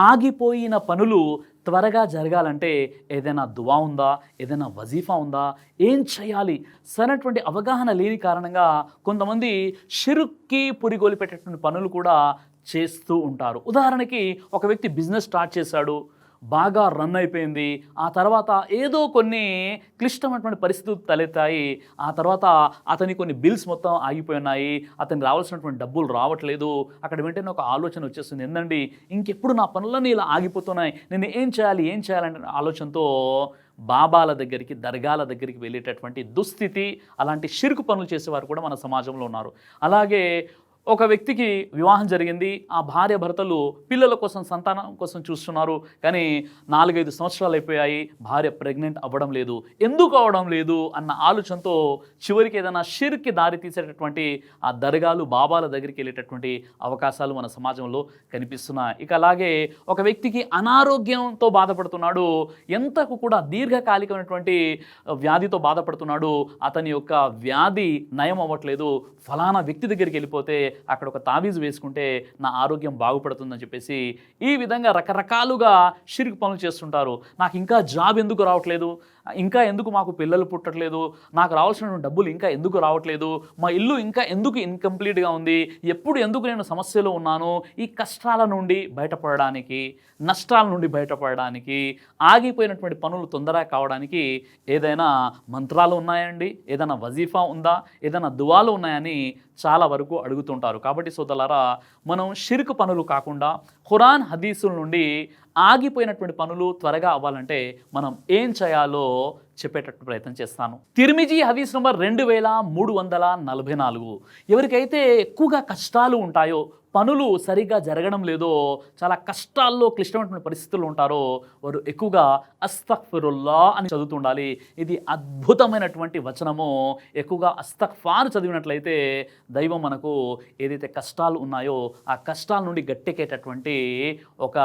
ఆగిపోయిన పనులు త్వరగా జరగాలంటే ఏదైనా దువా ఉందా, ఏదైనా వజీఫా ఉందా, ఏం చేయాలి సరైనటువంటి అవగాహన లేని కారణంగా కొంతమంది షిర్క్కి పురిగోలు పెట్టేటువంటి పనులు కూడా చేస్తూ ఉంటారు. ఉదాహరణకి ఒక వ్యక్తి బిజినెస్ స్టార్ట్ చేశాడు, బాగా రన్ అయిపోయింది. ఆ తర్వాత ఏదో కొన్ని క్లిష్టమైనటువంటి పరిస్థితులు తలెత్తాయి. ఆ తర్వాత అతని కొన్ని బిల్స్ మొత్తం ఆగిపోయినాయి, అతనికి రావాల్సినటువంటి డబ్బులు రావట్లేదు. అక్కడ వెంటనే ఒక ఆలోచన వచ్చేస్తుంది, ఏందండి ఇంకెప్పుడు నా పనులన్నీ ఇలా ఆగిపోతున్నాయి, నేను ఏం చేయాలనే ఆలోచనతో బాబాల దగ్గరికి, దర్గాల దగ్గరికి వెళ్ళేటటువంటి దుస్థితి, అలాంటి షిర్కు పనులు చేసేవారు కూడా మన సమాజంలో ఉన్నారు. అలాగే ఒక వ్యక్తికి వివాహం జరిగింది, ఆ భార్య భర్తలు పిల్లల కోసం, సంతానం కోసం చూస్తున్నారు. కానీ 4-5 సంవత్సరాలు అయిపోయాయి, భార్య ప్రెగ్నెంట్ అవ్వడం లేదు. ఎందుకు అవ్వడం లేదు అన్న ఆలోచనతో చివరికి ఏదైనా షిర్క్కి దారి తీసేటటువంటి ఆ దర్గాలు, బాబాల దగ్గరికి వెళ్ళేటటువంటి అవకాశాలు మన సమాజంలో కనిపిస్తున్నాయి. ఇక అలాగే ఒక వ్యక్తికి అనారోగ్యంతో బాధపడుతున్నాడు, ఎంతకు కూడా దీర్ఘకాలికమైనటువంటి వ్యాధితో బాధపడుతున్నాడు. అతని యొక్క వ్యాధి నయం అవ్వట్లేదు, ఫలానా వ్యక్తి దగ్గరికి వెళ్ళిపోతే అక్కడ ఒక తాబీజు వేసుకుంటే నా ఆరోగ్యం బాగుపడుతుందని చెప్పేసి ఈ విధంగా రకరకాలుగా షిర్క్ పనులు చేస్తుంటారు. నాకు ఇంకా జాబ్ ఎందుకు రావట్లేదు, ఇంకా ఎందుకు మాకు పిల్లలు పుట్టట్లేదు, నాకు రావాల్సిన డబ్బులు ఇంకా ఎందుకు రావట్లేదు, మా ఇల్లు ఇంకా ఎందుకు ఇన్కంప్లీట్గా ఉంది, ఎందుకు నేను సమస్యలో ఉన్నాను. ఈ కష్టాల నుండి బయటపడడానికి, నష్టాల నుండి బయటపడడానికి, ఆగిపోయినటువంటి పనులు తొందరగా కావడానికి ఏదైనా మంత్రాలు ఉన్నాయండి, ఏదైనా వజీఫా ఉందా, ఏదైనా దువాలు ఉన్నాయని చాలా వరకు అడుగుతుంటారు. కాబట్టి సోదరులారా, మనం షిర్క్ పనులు కాకుండా ఖురాన్ హదీసుల నుండి ఆగిపోయినటువంటి పనులు త్వరగా అవ్వాలంటే మనం ఏం చేయాలో చెప్పేటట్టు ప్రయత్నం చేస్తాను. తిర్మిజీ హదీస్ నంబర్ 2344. ఎవరికైతే ఎక్కువగా కష్టాలు ఉంటాయో, పనులు సరిగ్గా జరగడం లేదో, చాలా కష్టాల్లో క్లిష్టమైనటువంటి పరిస్థితులు ఉంటారో వారు ఎక్కువగా అస్తగ్ఫిరుల్లా అని చదువుతుండాలి. ఇది అద్భుతమైనటువంటి వచనము. ఎక్కువగా అస్తగ్ఫార్ చదివినట్లయితే దైవం మనకు ఏదైతే కష్టాలు ఉన్నాయో ఆ కష్టాల నుండి గట్టెక్కేటటువంటి ఒక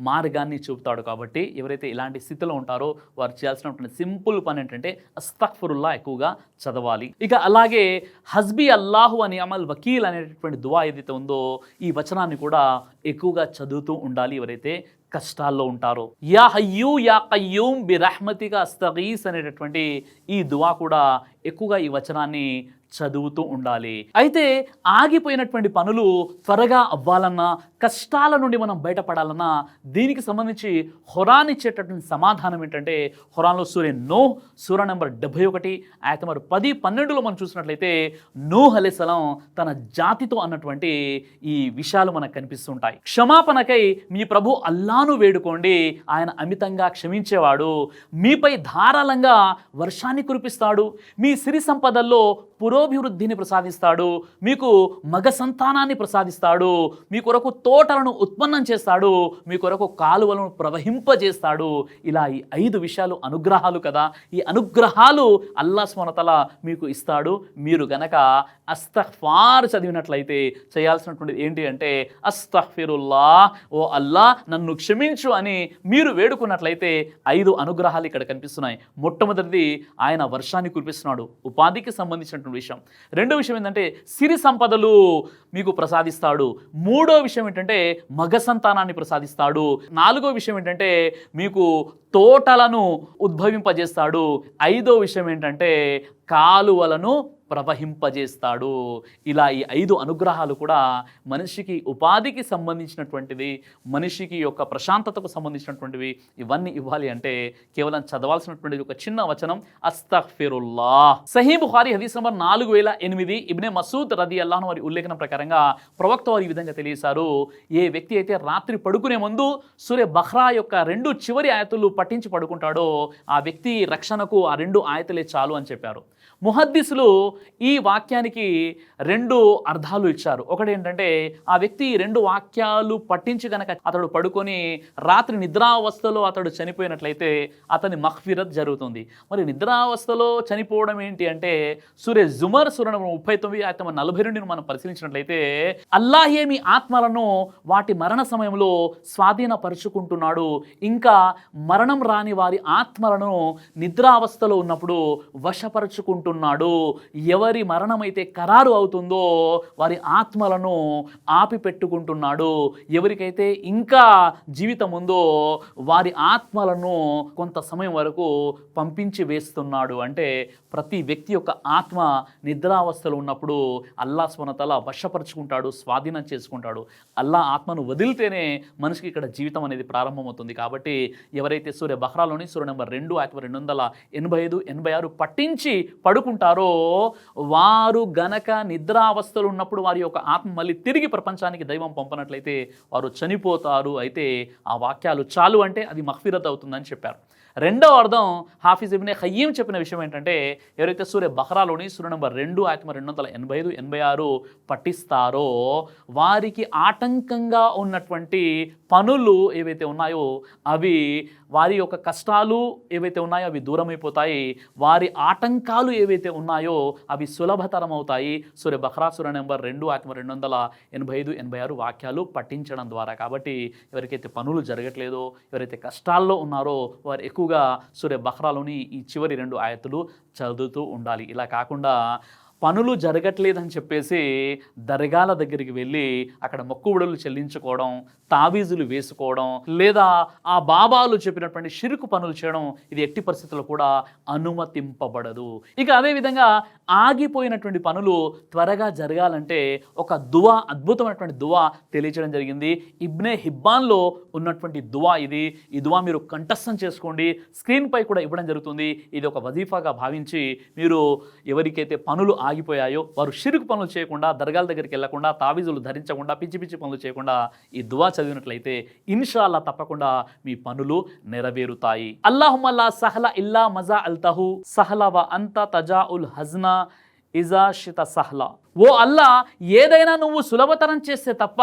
మార్గాన్ని చూపుతాడు. కాబట్టి ఎవరైతే ఇలాంటి స్థితిలో ఉంటారో వారు చేయాల్సినటువంటి సింపుల్ పని ఏంటంటే అస్తగ్ఫిరుల్లా ఎక్కువగా చదవాలి. ఇక అలాగే హస్బీ అల్లాహు అని అమల్ వకీల్ అనేటటువంటి దువా ఏదైతే ఉందో ఈ వచనాన్ని కూడా ఎక్కువగా చదువుతూ ఉండాలి ఎవరైతే కష్టాల్లో ఉంటారో. యా హయ్యూ యా కయ్యూమ్ బిరహ్మతిక అస్తగీస్ అనేటటువంటి ఈ దువా కూడా ఎక్కువగా ఈ వచనాన్ని చదువుతూ ఉండాలి. అయితే ఆగిపోయినటువంటి పనులు త్వరగా అవ్వాలన్నా, కష్టాల నుండి మనం బయటపడాలన్నా దీనికి సంబంధించి ఖురాన్ ఇచ్చేటటువంటి సమాధానం ఏంటంటే, ఖురాన్లో సూరా నెంబర్ 71 ఆయత నెంబర్ 10-12లో మనం చూసినట్లయితే నూహ్ అలైహిస్సలాం తన జాతితో అన్నటువంటి ఈ విషయాలు మనకు కనిపిస్తుంటాయి. క్షమాపణకై మీ ప్రభు అల్లాను వేడుకోండి, ఆయన అమితంగా క్షమించేవాడు, మీపై ధారాళంగా వర్షాన్ని కురిపిస్తాడు, మీ సిరి సంపదల్లో పురోభివృద్ధిని ప్రసాదిస్తాడు, మీకు మగ సంతానాన్ని ప్రసాదిస్తాడు, మీ కొరకు తోటలను ఉత్పన్నం చేస్తాడు, మీ కొరకు కాలువలను ప్రవహింపజేస్తాడు. ఇలా ఈ 5 విషయాలు అనుగ్రహాలు కదా. ఈ అనుగ్రహాలు అల్లాహ్ సుబ్హానహు వ తఆలా మీకు ఇస్తాడు. మీరు గనక అస్తగ్ఫార్ చదివినట్లయితే చేయాల్సినటువంటిది ఏంటి అంటే అస్తగ్ఫిరుల్లా, ఓ అల్లా నన్ను క్షమించు అని మీరు వేడుకున్నట్లయితే 5 అనుగ్రహాలు ఇక్కడ కనిపిస్తున్నాయి. మొట్టమొదటిది ఆయన వర్షాన్ని కురిపిస్తున్నాడు, ఉపాధికి సంబంధించినటువంటి విషయం. రెండో విషయం ఏంటంటే సిరి సంపదలు మీకు ప్రసాదిస్తాడు. మూడో విషయం ఏంటంటే మగ సంతానాన్ని ప్రసాదిస్తాడు. నాలుగో విషయం ఏంటంటే మీకు తోటలను ఉద్భవింపజేస్తాడు. ఐదో విషయం ఏంటంటే కాలువలను ప్రవహింపజేస్తాడు. ఇలా ఈ 5 అనుగ్రహాలు కూడా మనిషికి ఉపాధికి సంబంధించినటువంటివి, మనిషికి యొక్క ప్రశాంతతకు సంబంధించినటువంటివి. ఇవన్నీ ఇవ్వాలి అంటే కేవలం చదవాల్సినటువంటిది ఒక చిన్న వచనం అస్తగ్ఫిరుల్లా. సహీ బుఖారీ హదీస్ నంబర్ 4008 ఇబ్నే మసూద్ రదియల్లాహు అన్హు వారి ఉల్లేఖనం ప్రకారంగా ప్రవక్త వారు ఈ విధంగా తెలియజేశారు, ఏ వ్యక్తి అయితే రాత్రి పడుకునే ముందు సూరే బఖ్రా యొక్క 2 చివరి ఆయతులు పఠించి పడుకుంటాడో ఆ వ్యక్తి రక్షణకు ఆ 2 ఆయతులే చాలు అని చెప్పారు. ముహద్దీసులు ఈ వాక్యానికి 2 అర్థాలు ఇచ్చారు. ఒకటి ఏంటంటే ఆ వ్యక్తి 2 వాక్యాలు పఠించి కనుక అతడు పడుకొని రాత్రి నిద్రావస్థలో అతడు చనిపోయినట్లయితే అతని మగ్ఫిరత్ జరుగుతుంది. మరి నిద్రావస్థలో చనిపోవడం ఏంటి అంటే సూరే జుమర్ సూర 39 ఆయత 42ను మనం పరిశీలించినట్లయితే అల్లాహే మీ ఆత్మలను వాటి మరణ సమయంలో స్వాధీనపరుచుకుంటున్నాడు, ఇంకా మరణం రాని వారి ఆత్మలను నిద్రావస్థలో ఉన్నప్పుడు వశపరుచుకుంటున్నాడు పెట్టుకుంటున్నాడు. ఎవరి మరణమైతే ఖరారు అవుతుందో వారి ఆత్మలను ఆపి పెట్టుకుంటున్నాడు. ఎవరికైతే ఇంకా జీవితం ఉందో వారి ఆత్మలను కొంత సమయం వరకు పంపించి వేస్తున్నాడు. అంటే ప్రతి వ్యక్తి యొక్క ఆత్మ నిద్రావస్థలో ఉన్నప్పుడు అల్లా సుబ్హానహు వ తఆలా వశపరుచుకుంటాడు, స్వాధీనం చేసుకుంటాడు. అల్లా ఆత్మను వదిలితేనే మనిషికి ఇక్కడ జీవితం అనేది ప్రారంభమవుతుంది. కాబట్టి ఎవరైతే సూర్య బహ్రాలోని సూర్య నెంబర్ 2 ఆయత 285, 86 పట్టించి పడుకుంటారో వారు గనక నిద్రావస్థలు ఉన్నప్పుడు వారి యొక్క ఆత్మ మళ్ళీ తిరిగి ప్రపంచానికి దైవం పంపనట్లయితే వారు చనిపోతారు. అయితే ఆ వాక్యాలు చాలు అంటే అది మగ్ఫిరత్ అవుతుందని చెప్పారు. రెండవ అర్థం హాఫిజ్ ఇబ్నే ఖయ్యీం చెప్పిన విషయం ఏంటంటే ఎవరైతే సూర్య బహ్రాలోని సూర్య నెంబర్ 2 ఆయత 285, 86 పఠిస్తారో వారికి ఆటంకంగా ఉన్నటువంటి పనులు ఏవైతే ఉన్నాయో అవి వారి యొక్క కష్టాలు ఏవైతే ఉన్నాయో అవి దూరమైపోతాయి. వారి ఆటంకాలు ఏవైతే ఉన్నాయో అవి సులభతరం అవుతాయి సూర్య బహ్రా సూర్య నెంబర్ 2 ఆయత 285, 86 వాక్యాలు పఠించడం ద్వారా. కాబట్టి ఎవరికైతే పనులు జరగట్లేదో ఎవరైతే కష్టాల్లో ఉన్నారో వారు ఎక్కువగా సూర్య బహ్రాలోని ఈ చివరి 2 ఆయతులు చదువుతూ ఉండాలి. ఇలా కాకుండా పనులు జరగట్లేదని చెప్పేసి దర్గాల దగ్గరికి వెళ్ళి అక్కడ మొక్కుబడులు చెల్లించుకోవడం, తావీజులు వేసుకోవడం, లేదా ఆ బాబాలు చెప్పినటువంటి షిరుకు పనులు చేయడం ఇది ఎట్టి పరిస్థితుల్లో కూడా అనుమతింపబడదు. ఇక అదేవిధంగా ఆగిపోయినటువంటి పనులు త్వరగా జరగాలంటే ఒక దువా, అద్భుతమైనటువంటి దువా తెలియచేయడం జరిగింది. ఇబ్నే హిబ్బాన్లో ఉన్నటువంటి దువా ఇది. ఈ దువా మీరు కంఠస్థం చేసుకోండి. స్క్రీన్పై కూడా ఇవ్వడం జరుగుతుంది. ఇది ఒక వజీఫాగా భావించి మీరు ఎవరికైతే పనులు ఆగిపోయాయో వారు షిరుకు పనులు చేయకుండా, దర్గాల దగ్గరికి వెళ్లకుండా, తావీజులు ధరించకుండా, పిచ్చి పిచ్చి పనులు చేయకుండా ఈ దువా చదివినట్లయితే ఇన్షాల్లా తప్పకుండా మీ పనులు నెరవేరుతాయి. అల్లాహుమ్మ లా సహల ఇల్లా మజా అల్తహు సహల వ అంత తజాఉల్ హజ్నా ఇజా షిత సహలా. ఓ అల్లా, ఏదైనా నువ్వు సులభతరం చేస్తే తప్ప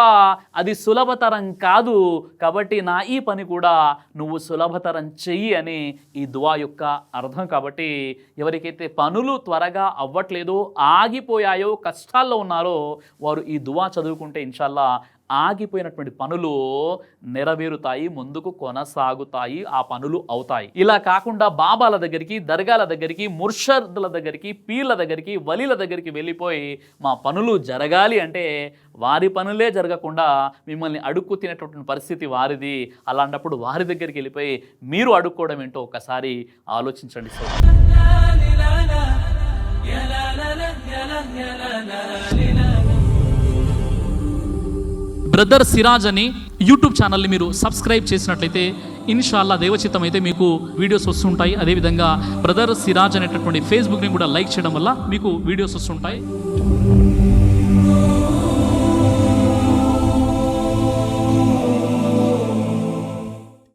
అది సులభతరం కాదు, కాబట్టి నా ఈ పని కూడా నువ్వు సులభతరం చెయ్యి అని ఈ దువా యొక్క అర్థం. కాబట్టి ఎవరికైతే పనులు త్వరగా అవ్వట్లేదో, ఆగిపోయాయో, కష్టాల్లో ఉన్నారో వారు ఈ దువా చదువుకుంటే ఇన్షాల్లా ఆగిపోయినటువంటి పనులు నెరవేరుతాయి, ముందుకు కొనసాగుతాయి, ఆ పనులు అవుతాయి. ఇలా కాకుండా బాబాల దగ్గరికి, దర్గాల దగ్గరికి, ముర్షద్ల దగ్గరికి, పీర్ల దగ్గరికి, వలీల దగ్గరికి వెళ్ళిపోయి మా పనులు జరగాలి అంటే వారి పనులే జరగకుండా మిమ్మల్ని అడుక్కు తినేటటువంటి పరిస్థితి వారిది. అలాంటప్పుడు వారి దగ్గరికి వెళ్ళిపోయి మీరు అడుక్కోవడం ఏంటో ఒకసారి ఆలోచించండి. బ్రదర్ సిరాజ్ అని యూట్యూబ్ ఛానల్ని మీరు సబ్స్క్రైబ్ చేసినట్లయితే ఇన్షాల్లా దేవచిత్తం అయితే మీకు వీడియోస్ వస్తుంటాయి. అదేవిధంగా బ్రదర్ సిరాజ్ అనేటటువంటి ఫేస్బుక్ని కూడా లైక్ చేయడం వల్ల మీకు వీడియోస్ వస్తుంటాయి.